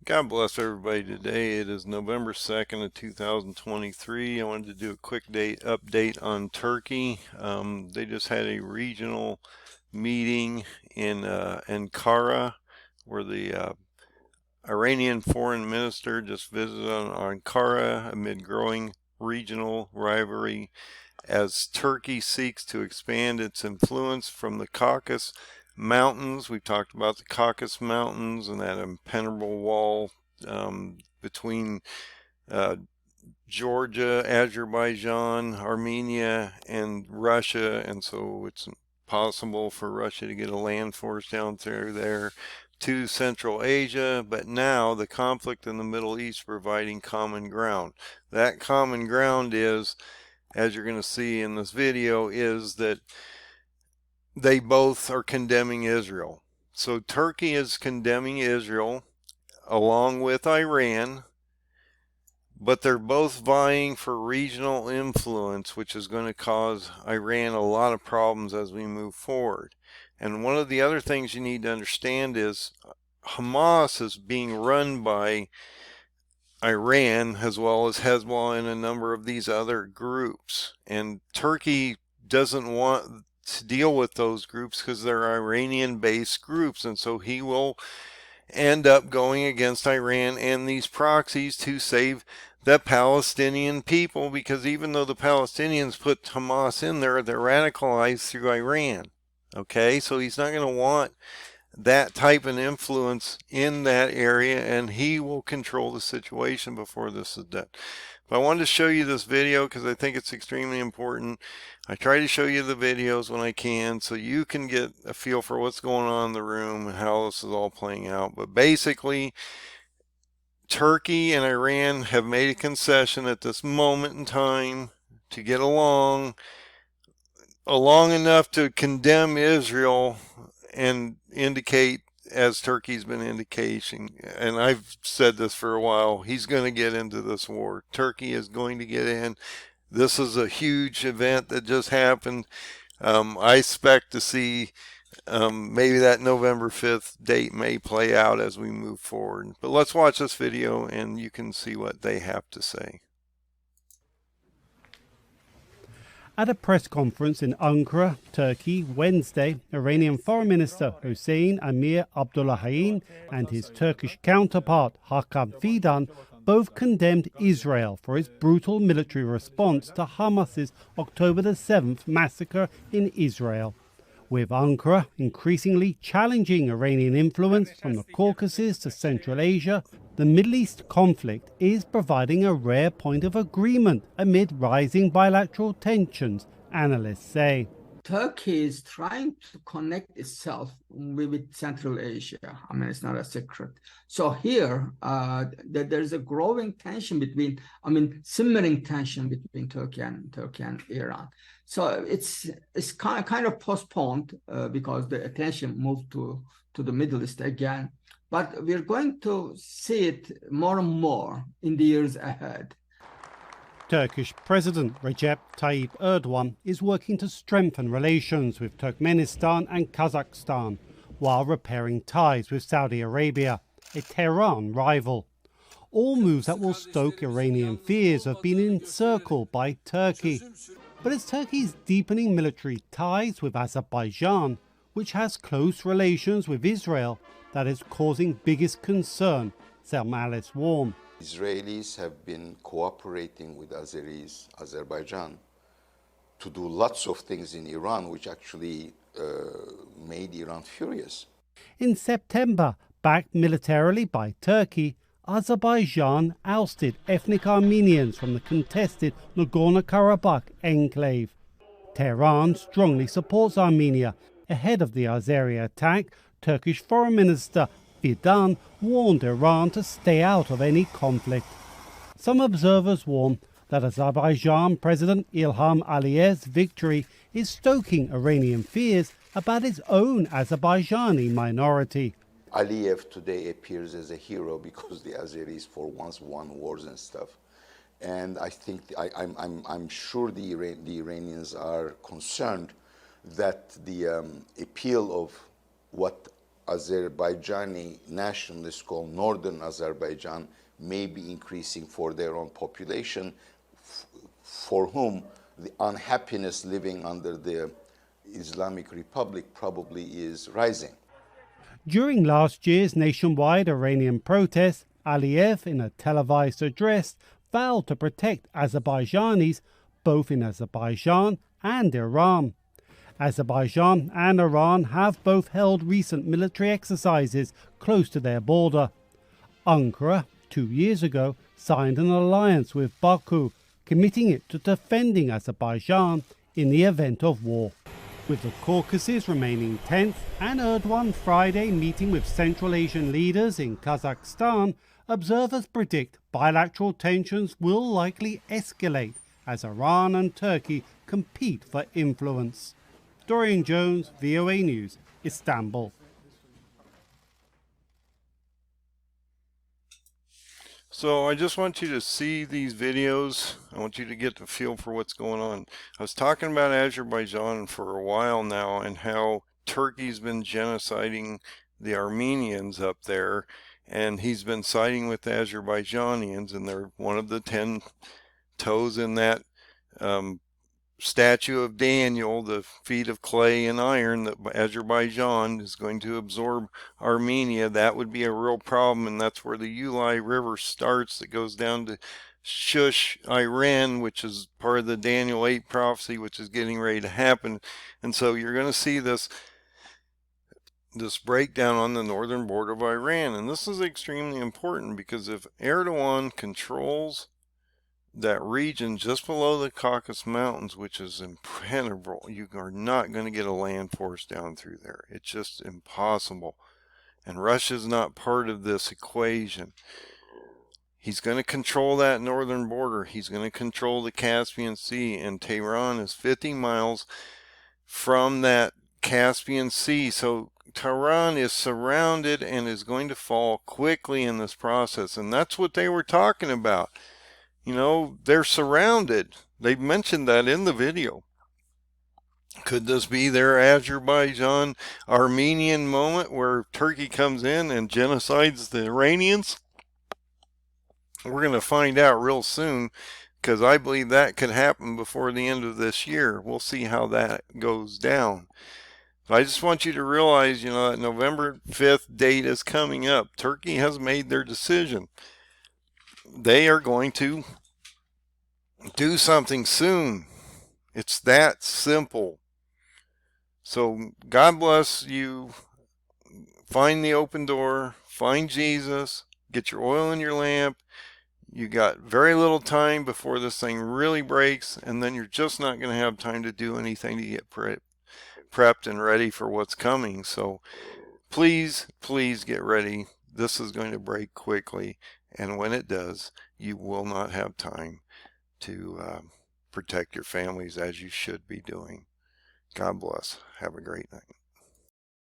God bless everybody today. It is November 2nd of 2023. I wanted to do a quick update on Turkey. They just had a regional meeting in Ankara where the Iranian foreign minister just visited on Ankara amid growing regional rivalry as Turkey seeks to expand its influence from the Caucasus Mountains. We've talked about the Caucasus Mountains and that impenetrable wall between Georgia, Azerbaijan, Armenia, and Russia, and so it's possible for Russia to get a land force down through there to Central Asia. But now the conflict in the Middle East providing common ground. That common ground is, as you're going to see in this video, is that they both are condemning Israel. So Turkey is condemning Israel along with Iran, but they're both vying for regional influence, which is going to cause Iran a lot of problems as we move forward. And one of the other things you need to understand is Hamas is being run by Iran as well as Hezbollah and a number of these other groups. And Turkey doesn't want to deal with those groups because they're Iranian-based groups, and so he will end up going against Iran and these proxies to save the Palestinian people, because even though the Palestinians put Hamas in there, they're radicalized through Iran. Okay, so he's not going to want that type of influence in that area, and he will control the situation before this is done. But I wanted to show you this video because I think it's extremely important. I try to show you the videos when I can so you can get a feel for what's going on in the room and how this is all playing out. But basically, Turkey and Iran have made a concession at this moment in time to get along enough to condemn Israel and indicate, as Turkey's been indicating, and I've said this for a while, he's going to get into this war. Turkey is going to get in. This is a huge event that just happened. I expect to see maybe that November 5th date may play out as we move forward. But let's watch this video and you can see what they have to say. At a press conference in Ankara, Turkey, Wednesday, Iranian Foreign Minister Hossein Amir Abdullahian and his Turkish counterpart Hakan Fidan both condemned Israel for its brutal military response to Hamas's October the 7th massacre in Israel, with Ankara increasingly challenging Iranian influence from the Caucasus to Central Asia. The Middle East conflict is providing a rare point of agreement amid rising bilateral tensions, analysts say. Turkey is trying to connect itself with Central Asia. I mean, it's not a secret. So here, there's a growing tension simmering tension between Turkey and Iran. So it's kind of postponed because the attention moved to the Middle East again. But we're going to see it more and more in the years ahead. Turkish President Recep Tayyip Erdogan is working to strengthen relations with Turkmenistan and Kazakhstan while repairing ties with Saudi Arabia, a Tehran rival. All moves that will stoke Iranian fears have been encircled by Turkey. But it's Turkey's deepening military ties with Azerbaijan, which has close relations with Israel, that is causing biggest concern, analysts warn. Israelis have been cooperating with Azerbaijan to do lots of things in Iran, which actually made Iran furious. In September, backed militarily by Turkey, Azerbaijan ousted ethnic Armenians from the contested Nagorno-Karabakh enclave. Tehran strongly supports Armenia. Ahead of the Azeri attack, Turkish Foreign Minister Fidan warned Iran to stay out of any conflict. Some observers warn that Azerbaijan President Ilham Aliyev's victory is stoking Iranian fears about its own Azerbaijani minority. Aliyev today appears as a hero because the Azeris for once won wars and stuff. And I think, I'm sure the Iranians are concerned that the appeal of what Azerbaijani nationalists called Northern Azerbaijan may be increasing for their own population, for whom the unhappiness living under the Islamic Republic probably is rising. During last year's nationwide Iranian protests, Aliyev, in a televised address, vowed to protect Azerbaijanis both in Azerbaijan and Iran. Azerbaijan and Iran have both held recent military exercises close to their border. Ankara, 2 years ago, signed an alliance with Baku, committing it to defending Azerbaijan in the event of war. With the Caucasus remaining tense and Erdogan Friday meeting with Central Asian leaders in Kazakhstan, observers predict bilateral tensions will likely escalate as Iran and Turkey compete for influence. Dorian Jones, VOA News, Istanbul. So I just want you to see these videos. I want you to get the feel for what's going on. I was talking about Azerbaijan for a while now and how Turkey's been genociding the Armenians up there, and he's been siding with the Azerbaijanians, and they're one of the 10 toes in that statue of Daniel, the feet of clay and iron, that Azerbaijan is going to absorb Armenia. That would be a real problem, and that's where the Ulai River starts, that goes down to Shush, Iran, which is part of the Daniel 8 prophecy, which is getting ready to happen. And so you're going to see this breakdown on the northern border of Iran. And this is extremely important, because if Erdogan controls that region just below the Caucasus Mountains, which is impenetrable, you are not going to get a land force down through there. It's just impossible. And Russia's not part of this equation. He's going to control that northern border. He's going to control the Caspian Sea, and Tehran is 50 miles from that Caspian Sea. So Tehran is surrounded and is going to fall quickly in this process. And that's what they were talking about. You know, they're surrounded. They mentioned that in the video. Could this be their Azerbaijan Armenian moment where Turkey comes in and genocides the Iranians? We're going to find out real soon, because I believe that could happen before the end of this year. We'll see how that goes down. But I just want you to realize, you know, that November 5th date is coming up. Turkey has made their decision. They are going to do something soon. It's that simple. So God bless you. Find the open door. Find Jesus. Get your oil in your lamp. You got very little time before this thing really breaks, and then you're just not going to have time to do anything to get prepped and ready for what's coming. So please, please get ready. This is going to break quickly, and when it does, you will not have time to protect your families as you should be doing. God bless. Have a great night.